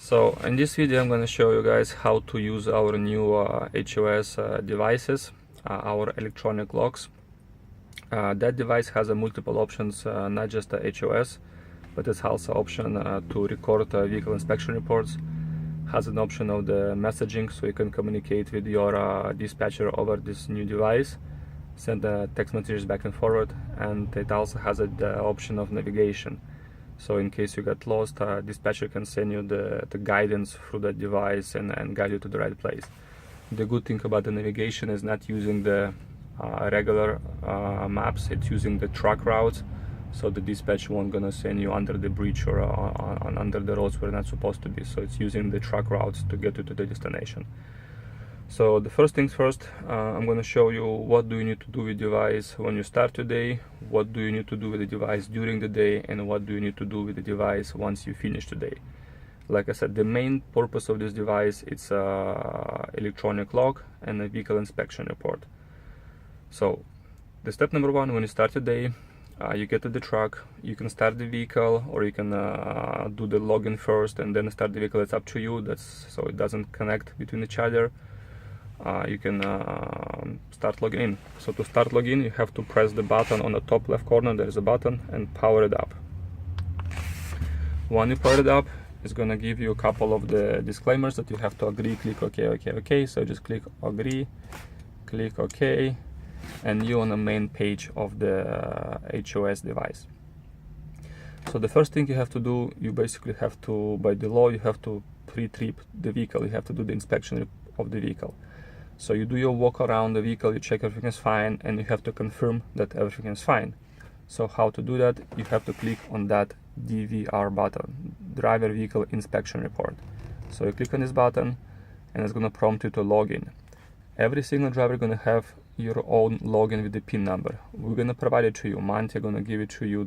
So in this video I'm going to show you guys how to use our new HOS devices, our electronic locks. That device has multiple options, not just the HOS, but it's also option to record vehicle inspection reports. Has an option of the messaging, so you can communicate with your dispatcher over this new device, send text messages back and forward, and it also has the option of navigation. So in case you get lost, dispatcher can send you the guidance through that device and guide you to the right place. The good thing about the navigation is not using the regular maps, it's using the truck routes, so the dispatch won't gonna send you under the bridge or under the roads where you're not supposed to be. So it's using the truck routes to get you to the destination. So the first things first, I'm going to show you what do you need to do with the device when you start your day, what do you need to do with the device during the day, and what do you need to do with the device once you finish the day. Like I said, the main purpose of this device is electronic lock and a vehicle inspection report. So the step number one, when you start your day, you get to the truck, you can start the vehicle, or you can do the login first and then start the vehicle. It's up to you. That's so it doesn't connect between each other. You can start logging in. So to start login, you have to press the button on the top left corner. There is a button, and power it up. When you power it up, it's gonna give you a couple of the disclaimers that you have to agree, click OK. So just click agree, click OK, and you're on the main page of the HOS device. So the first thing you have to do, you basically have to, by the law, you have to pre-trip the vehicle. You have to do the inspection of the vehicle. So you do your walk around the vehicle, you check everything is fine, and you have to confirm that everything is fine. So how to do that? You have to click on that DVR button, Driver Vehicle Inspection Report. So you click on this button, and it's going to prompt you to log in. Every single driver is going to have your own login with the PIN number. We're going to provide it to you. Monty going to give it to you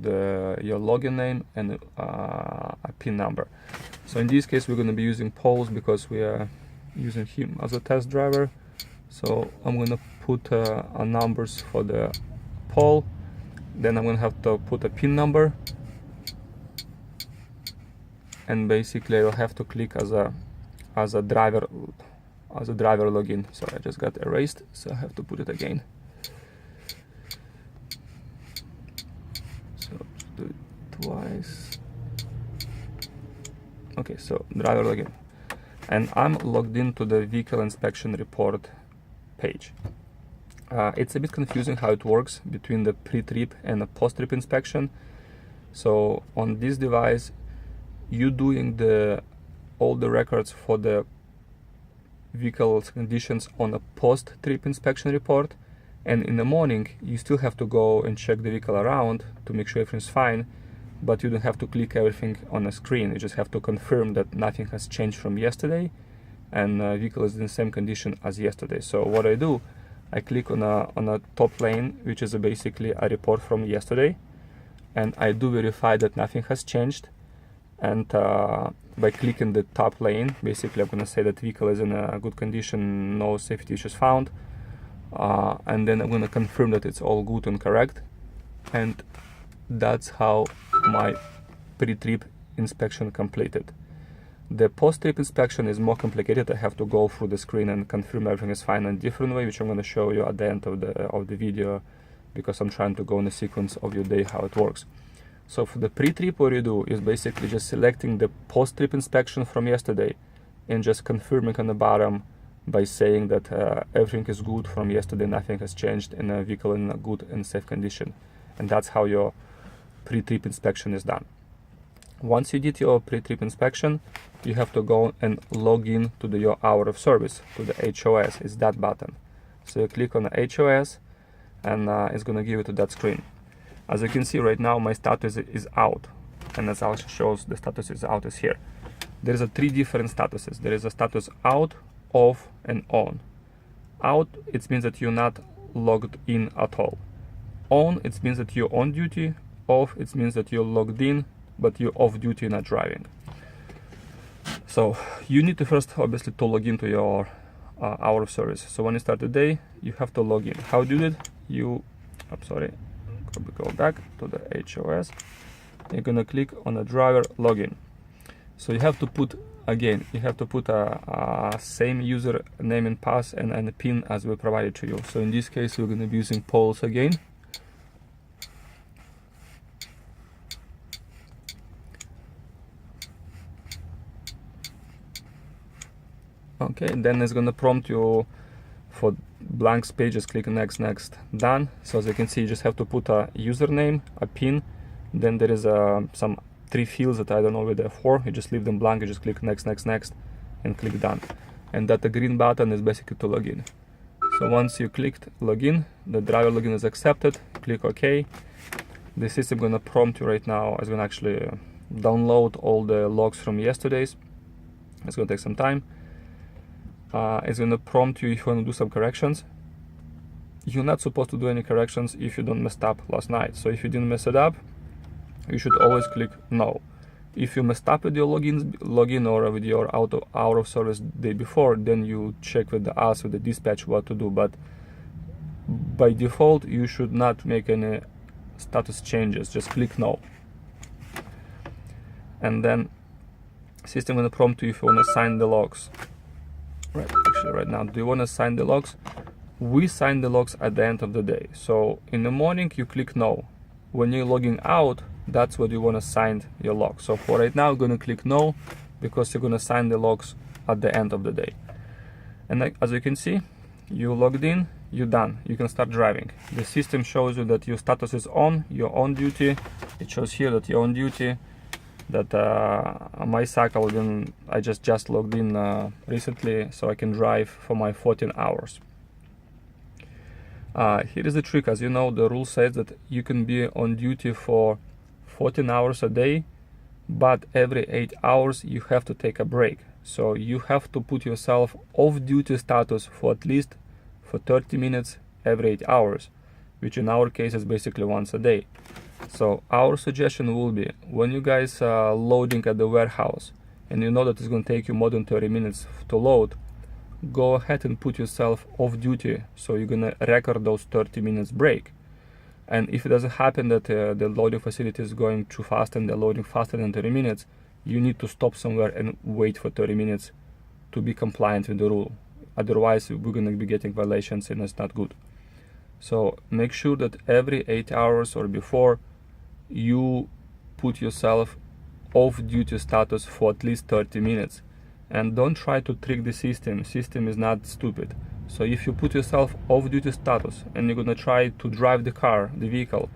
your login name and a PIN number. So in this case, we're going to be using Paul's because we are using him as a test driver. So I'm going to put numbers for the Paul, then I'm going to have to put a PIN number, and basically I'll have to click as a driver login. Sorry, I just got erased, so I have to put it again. So do it twice. Okay, so driver login. And I'm logged into the vehicle inspection report page. It's a bit confusing how it works between the pre-trip and the post-trip inspection. So on this device, you doing all the records for the vehicle's conditions on a post-trip inspection report, and in the morning you still have to go and check the vehicle around to make sure everything's fine, but you don't have to click everything on a screen. You just have to confirm that nothing has changed from yesterday and the vehicle is in the same condition as yesterday. So what I do, I click on a top lane, which is basically a report from yesterday, and I do verify that nothing has changed. And by clicking the top lane, basically I'm going to say that vehicle is in a good condition, no safety issues found, and then I'm going to confirm that it's all good and correct. And that's how my pre-trip inspection completed. The post-trip inspection is more complicated. I have to go through the screen and confirm everything is fine in a different way, which I'm going to show you at the end of the video, because I'm trying to go in a sequence of your day how it works. So for the pre-trip, what you do is basically just selecting the post-trip inspection from yesterday and just confirming on the bottom by saying that everything is good from yesterday, nothing has changed, and the vehicle in a good and safe condition. And that's how your pre-trip inspection is done. Once you did your pre-trip inspection, you have to go and log in to your hour of service, to the HOS. It's that button. So you click on the HOS, and it's going to give you to that screen. As you can see right now, my status is out, and as also shows the status is out is here. There is three different statuses. There is a status out, off, and on. Out, it means that you're not logged in at all. On, it means that you're on duty. Off, it means that you're logged in, but you're off duty, not driving. So you need to first, obviously, to log into your hour of service. So when you start the day, you have to log in. How do you do it? Go back to the HOS. You're gonna click on the driver login. So you have to put again, you have to put a same username and pass and a PIN as we provided to you. So in this case, we're going to be using polls again. Okay, then it's going to prompt you for blank pages, click next, next, done. So as you can see, you just have to put a username, a PIN, then there is some 3 fields that I don't know what they're for. You just leave them blank, you just click next, next, next, and click done. And that the green button is basically to login. So once you clicked login, the driver login is accepted, click OK. The system gonna prompt you right now. It's gonna actually download all the logs from yesterday's. It's gonna take some time. It's going to prompt you if you want to do some corrections. You're not supposed to do any corrections if you don't messed up last night. So if you didn't mess it up, you should always click no. If you messed up with your login or with your out of service day before, then you check with us, with the dispatch, what to do. But by default, you should not make any status changes. Just click no. And then system will prompt you if you want to sign the logs. Right now, do you want to sign the logs? We sign the logs at the end of the day. So in the morning, you click no. When you're logging out, that's what you want to sign your logs. So for right now, I'm going to click no because you're going to sign the logs at the end of the day. And as you can see, you logged in, you're done. You can start driving. The system shows you that your status is on, you're on duty. It shows here that you're on duty. That my cycle, then I just logged in recently, so I can drive for my 14 hours. Here is the trick. As you know, the rule says that you can be on duty for 14 hours a day, but every 8 hours you have to take a break. So you have to put yourself off duty status for at least for 30 minutes every 8 hours, which in our case is basically once a day. So our suggestion will be, when you guys are loading at the warehouse and you know that it's going to take you more than 30 minutes to load, go ahead and put yourself off duty, so you're going to record those 30 minutes break. And if it doesn't happen that the loading facility is going too fast and they're loading faster than 30 minutes, you need to stop somewhere and wait for 30 minutes to be compliant with the rule. Otherwise, we're going to be getting violations and it's not good. So make sure that every 8 hours or before you put yourself off duty status for at least 30 minutes. And don't try to trick the system. System is not stupid. So if you put yourself off duty status and you're gonna try to drive the car, the vehicle,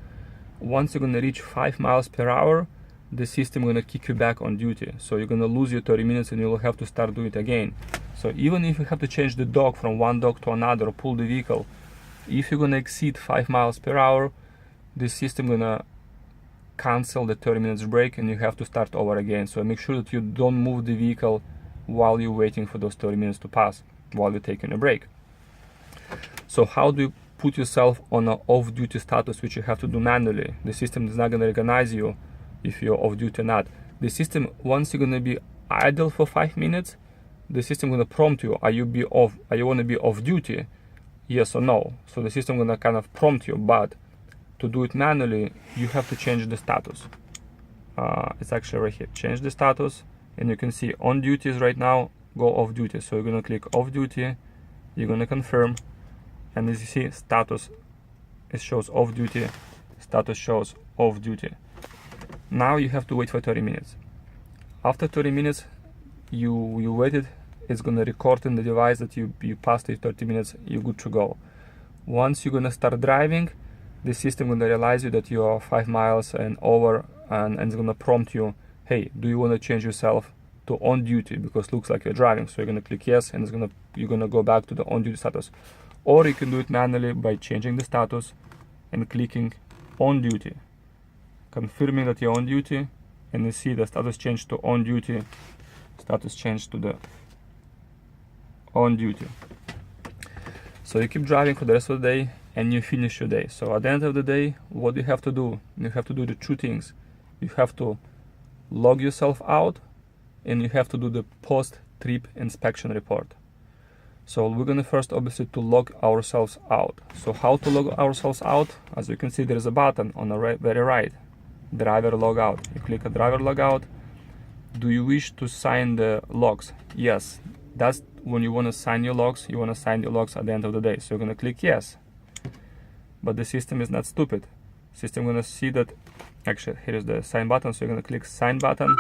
once you're gonna reach 5 miles per hour, the system gonna kick you back on duty. So you're gonna lose your 30 minutes and you'll have to start doing it again. So even if you have to change the dog from one dog to another or pull the vehicle, if you're gonna exceed 5 miles per hour, the system gonna cancel the 30 minutes break and you have to start over again. So make sure that you don't move the vehicle while you're waiting for those 30 minutes to pass, while you're taking a break. So how do you put yourself on an off-duty status, which you have to do manually? The system is not gonna recognize you if you're off duty or not. The system, once you're gonna be idle for 5 minutes, the system gonna prompt you, are you wanna be off duty? Yes or no. So the system gonna kind of prompt you, but to do it manually, you have to change the status. It's actually right here. Change the status, and you can see on duties right now, go off duty. So you're gonna click off duty, you're gonna confirm, and as you see, status, it shows off duty, status shows off duty. Now you have to wait for 30 minutes. After 30 minutes, you waited, it's gonna record in the device that you passed the 30 minutes, you're good to go. Once you're gonna start driving, the system gonna realize you that you are 5 miles and over, and it's gonna prompt you, hey, do you want to change yourself to on duty, because looks like you're driving. So you're gonna click yes, and you're gonna go back to the on duty status. Or you can do it manually by changing the status and clicking on duty, confirming that you're on duty, and you see the status changed to on duty, status changed to the on duty. So you keep driving for the rest of the day and you finish your day. So at the end of the day, what do you have to do? You have to do the two things. You have to log yourself out and you have to do the post-trip inspection report. So we're gonna first obviously to log ourselves out. So how to log ourselves out? As you can see, there is a button on the very right, driver logout. You click a driver logout. do you wish to sign the logs? Yes. That's when you want to sign your logs. You want to sign your logs at the end of the day. So you're going to click yes. But the system is not stupid. System going to see that, actually, here is the sign button. So you're going to click sign button.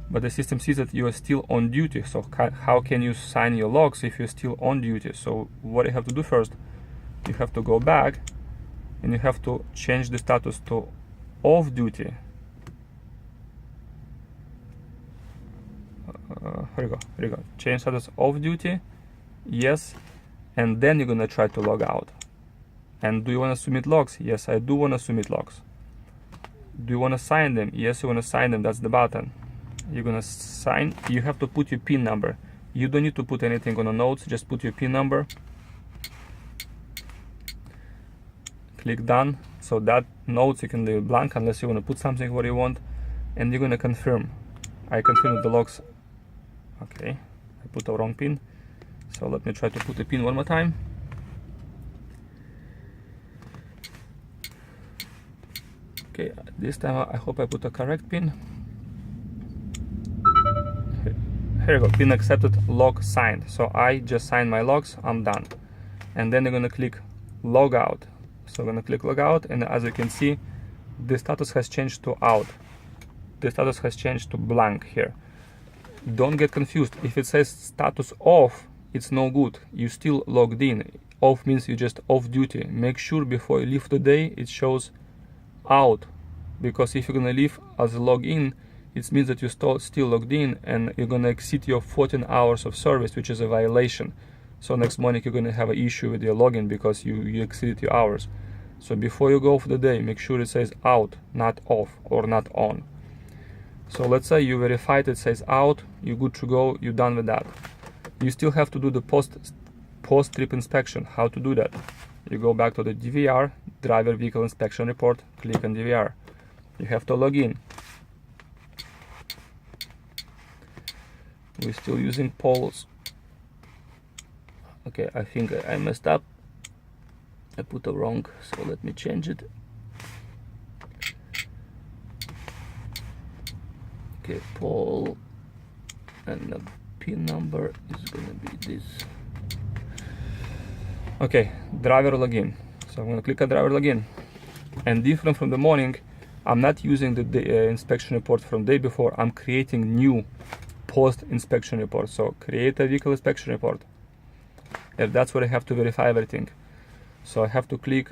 But the system sees that you are still on duty. So how can you sign your logs if you're still on duty? So what you have to do first, you have to go back and you have to change the status to off duty. Here you go. Change status off duty. Yes. And then you're going to try to log out. And do you want to submit logs? Yes, I do want to submit logs. Do you want to sign them? Yes, you want to sign them. That's the button. You're going to sign. You have to put your PIN number. You don't need to put anything on the notes. Just put your PIN number. Click done. So that notes you can leave blank unless you want to put something where you want. And you're going to confirm. I confirm the logs. Okay, I put the wrong PIN. So let me try to put the PIN one more time. Okay, this time I hope I put the correct PIN. Here you go, PIN accepted, log signed. So I just signed my logs, I'm done. And then you're gonna click log out. So I'm gonna click log out, and as you can see, the status has changed to out. The status has changed to blank here. Don't get confused. If it says status off, it's no good. You still logged in. Off means you just off duty. Make sure before you leave the day, it shows out, because if you're gonna leave as a login, it means that you still logged in and you're gonna exceed your 14 hours of service, which is a violation. So next morning you're gonna have an issue with your login because you exceeded your hours. So before you go for the day, make sure it says out, not off or not on. So let's say you verified it says out, you're good to go, you're done with that. You still have to do the post-trip inspection. How to do that? You go back to the DVR, driver vehicle inspection report, click on DVR. You have to log in. We're still using polls. Okay, I think I messed up. I put the wrong, so let me change it. Okay, poll, and the PIN number is gonna be this. Okay, driver login. So I'm gonna click on driver login. And different from the morning, I'm not using the inspection report from day before. I'm creating new post inspection report. So create a vehicle inspection report. And that's where I have to verify everything. So I have to click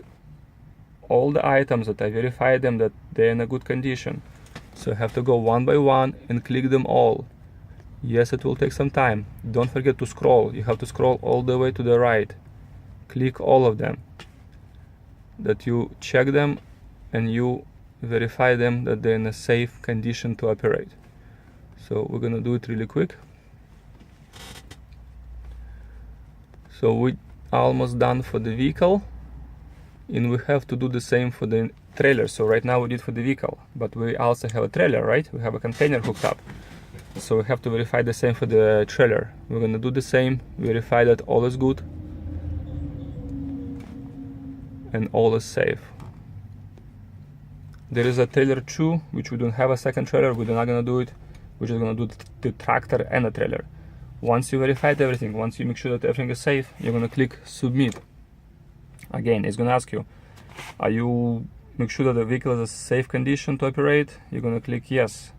all the items that I verified them that they're in a good condition. So I have to go one by one and click them all. Yes, it will take some time. Don't forget to scroll. You have to scroll all the way to the right. Click all of them. That you check them and you verify them that they're in a safe condition to operate. So we're gonna do it really quick. So we're almost done for the vehicle, and we have to do the same for the trailer. So right now we did for the vehicle, but we also have a trailer, right? We have a container hooked up. So we have to verify the same for the trailer. We're gonna do the same, verify that all is good and all is safe. There is a trailer 2, which we don't have a second trailer. We're not gonna do it. We're just gonna do the tractor and the trailer. Once you verified everything, once you make sure that everything is safe, you're gonna click submit. Again, it's gonna ask you, are you make sure that the vehicle is a safe condition to operate? You're gonna click yes.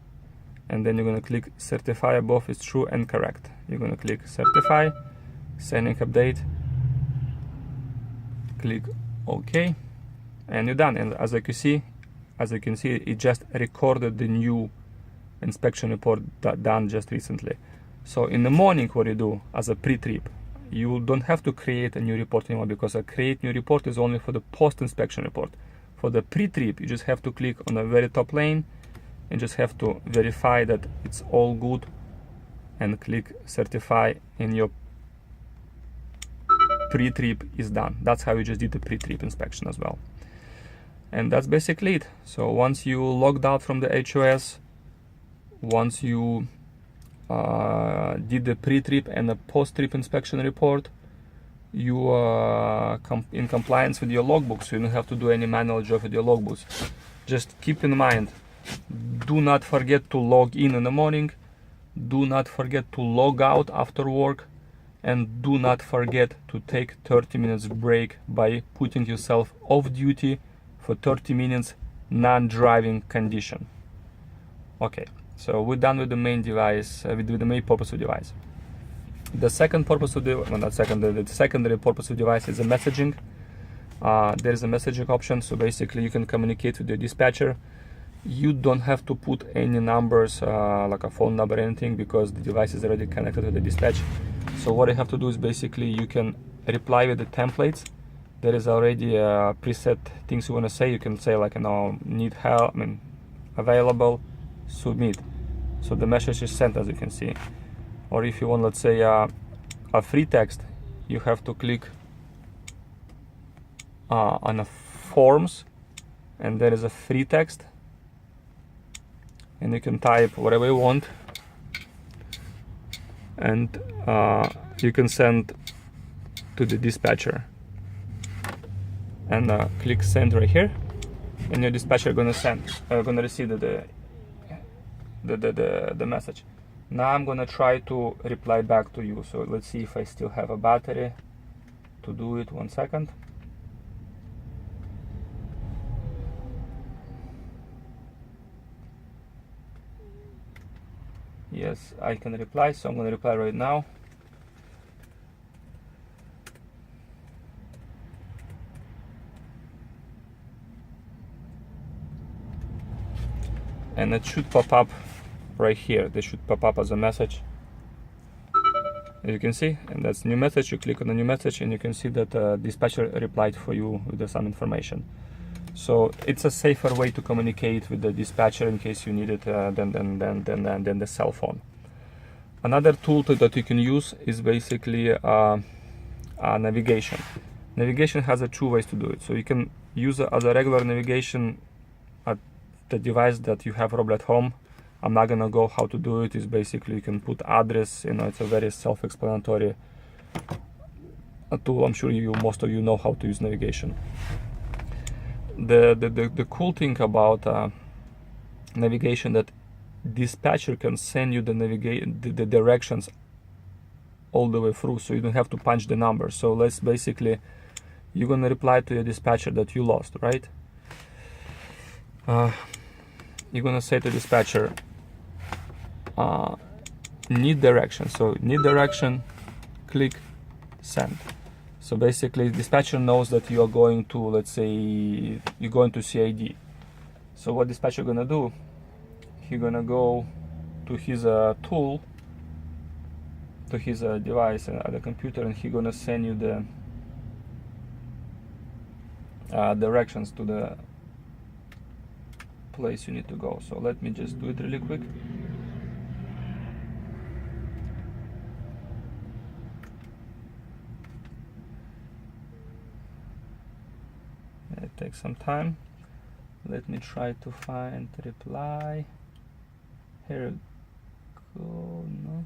And then you're gonna click certify above is true and correct. You're gonna click certify, sending update, click OK, and you're done. And as you can see, it just recorded the new inspection report done just recently. So in the morning, what you do as a pre-trip, you don't have to create a new report anymore, because a create new report is only for the post-inspection report. For the pre-trip, you just have to click on the very top lane and just have to verify that it's all good and click certify, and your pre-trip is done. That's how you just did the pre-trip inspection as well. And that's basically it. So once you logged out from the HOS, once you did the pre-trip and the post-trip inspection report, you are in compliance with your logbooks. So you don't have to do any manual job with your logbooks. Just keep in mind, do not forget to log in the morning. do not forget to log out after work, and do not forget to take 30 minutes break by putting yourself off duty for 30 minutes non-driving condition. Okay, so we're done with the main device, with the main purpose of the device. The second purpose of the, well, not second, the secondary purpose of the device is the messaging. There is a messaging option, so basically you can communicate with the dispatcher. You don't have to put any numbers, like a phone number or anything, because the device is already connected to the dispatch. So what you have to do is basically you can reply with the templates. There is already preset things you want to say. You can say, like, you know, need help, available, submit. So the message is sent, as you can see. Or if you want, let's say, a free text, you have to click on a forms, and there is a free text, and you can type whatever you want, and you can send to the dispatcher, and click send right here, and your dispatcher gonna receive the message. Now I'm gonna try to reply back to you. So let's see if I still have a battery to do it. 1 second. Yes, I can reply, so I'm gonna reply right now. And it should pop up right here. They should pop up as a message, as you can see, and that's new message. You click on the new message, and you can see that dispatcher replied for you with some information. So it's a safer way to communicate with the dispatcher in case you need it than the cell phone. Another tool that you can use is basically navigation. Navigation has two ways to do it. So you can use it as a regular navigation at the device that you have probably at home. I'm not gonna go how to do it. Is basically you can put address. You know, it's a very self-explanatory tool. I'm sure most of you know how to use navigation. The cool thing about navigation that dispatcher can send you the directions all the way through, so you don't have to punch the number. So let's basically, you're gonna reply to your dispatcher that you lost, right? You're gonna say to dispatcher, need direction. So need direction, click send. So basically dispatcher knows that you are going to, let's say you're going to CID. So what dispatcher gonna do, he's gonna go to his tool, to his device at the computer, and he's gonna send you the directions to the place you need to go. So let me just do it really quick. It takes some time. Let me try to find reply. Here we go. No.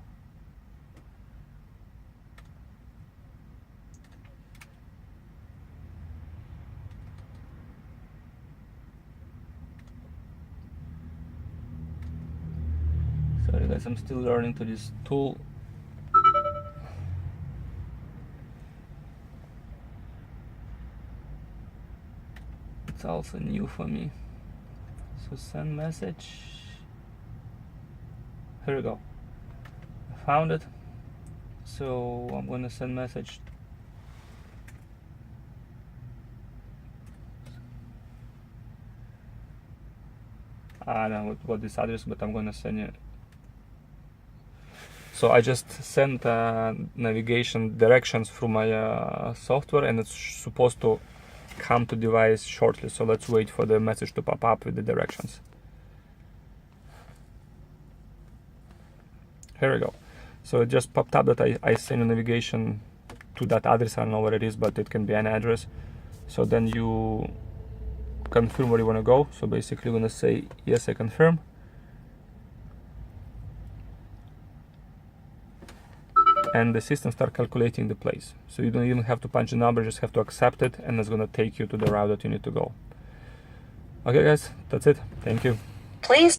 Sorry guys, I'm still learning to this tool. It's also new for me. So send message. Here we go. I found it. So I'm gonna send message. I don't know what this address, but I'm gonna send you. So I just sent navigation directions through my software, and it's supposed to come to device shortly. So let's wait for the message to pop up with the directions. Here we go. So it just popped up that I send a navigation to that address. I don't know where it is, but it can be an address. So then you confirm where you want to go. So basically you're going to say, yes, I confirm. And the system starts calculating the place. So you don't even have to punch the number, just have to accept it, and it's going to take you to the route that you need to go. Okay guys, that's it. Thank you. Please